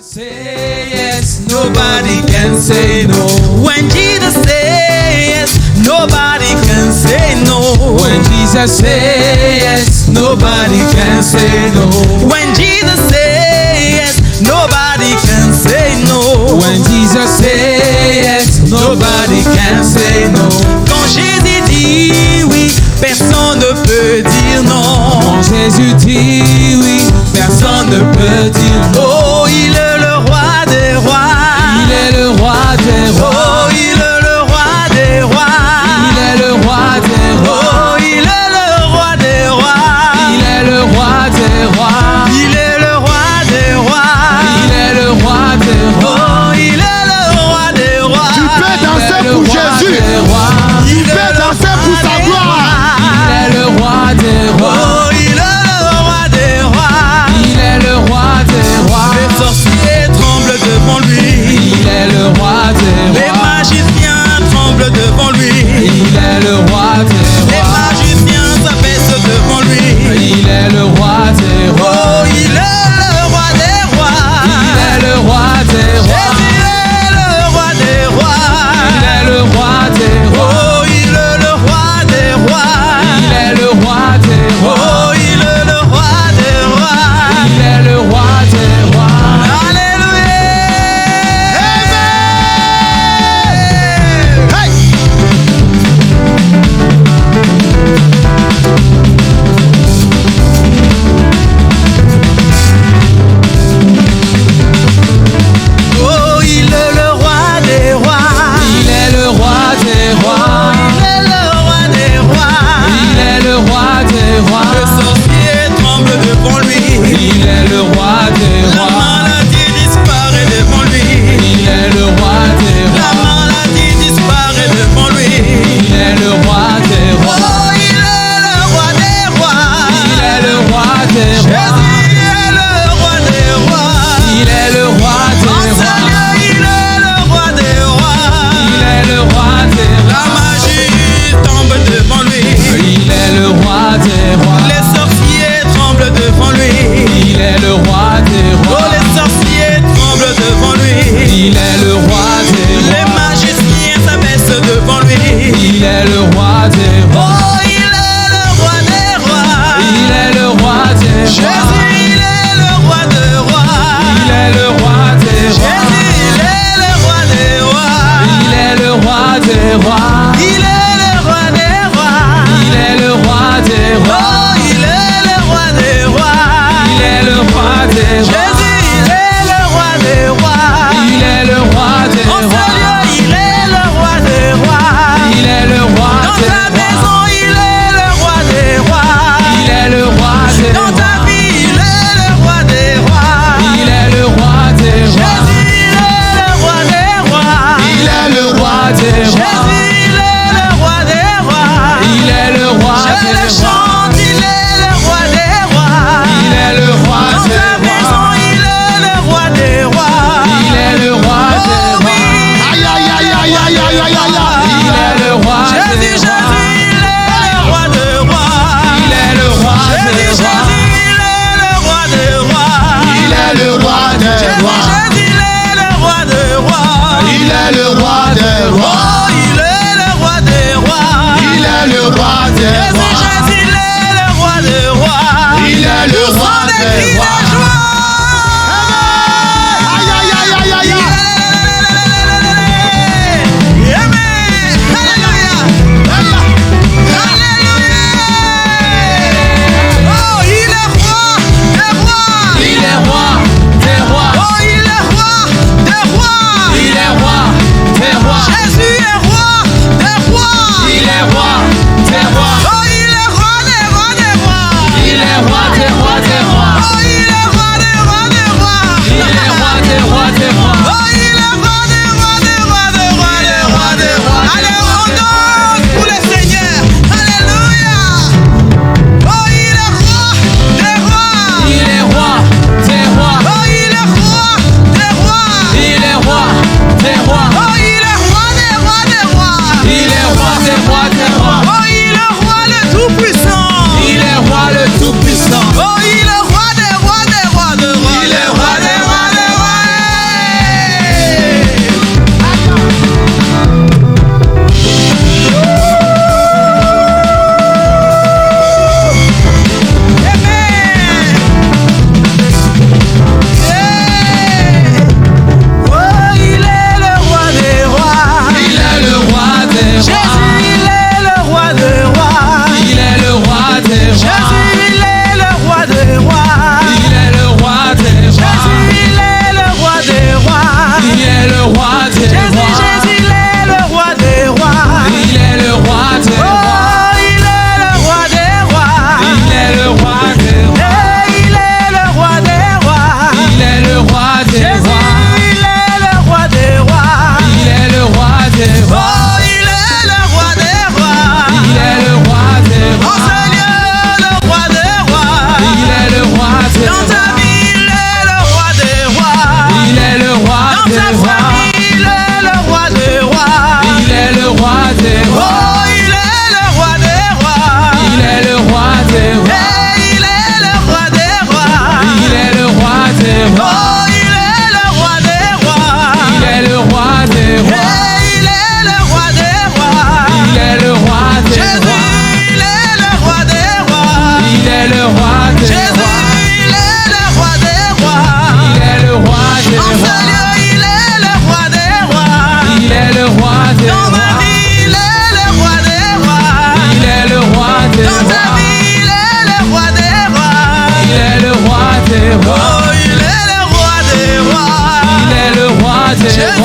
Say yes, nobody can say no. When Jesus says yes, nobody can say no. When Jesus says yes, nobody can say no. When Jesus says yes, nobody can say no. When Jesus says yes, nobody can say no. Quand Jésus dit oui, personne ne peut dire non. Quand Jésus dit oui, personne ne peut dire non. Oh, il est le roi des rois. Il est le roi des rois. Oh, il est le roi des rois. Il est le roi des rois. Oh, il est le roi des rois. Il est le roi des rois. Dans sa des rois. famille, il est le roi des rois. Il est le roi des rois. Oh, il est le roi des rois. Il est le roi des rois. Et il est le roi des rois. Il est le roi des rois. Oh, il est le roi des rois. Il est le roi des rois. Et il est le roi des rois. Il est le roi des Jésus, rois. il est le roi des rois. Il est le roi des Jésus, rois. il est le roi des rois. Il est le roi des En ce rois. lieu, il est le roi des rois. Il est le roi des Dans ma rois. vie, il est le roi des rois. Il est le roi des Dans ta rois. vie, il est le roi des rois. Il est le roi des rois. Oh, il est le roi des rois. Il est le roi des rois.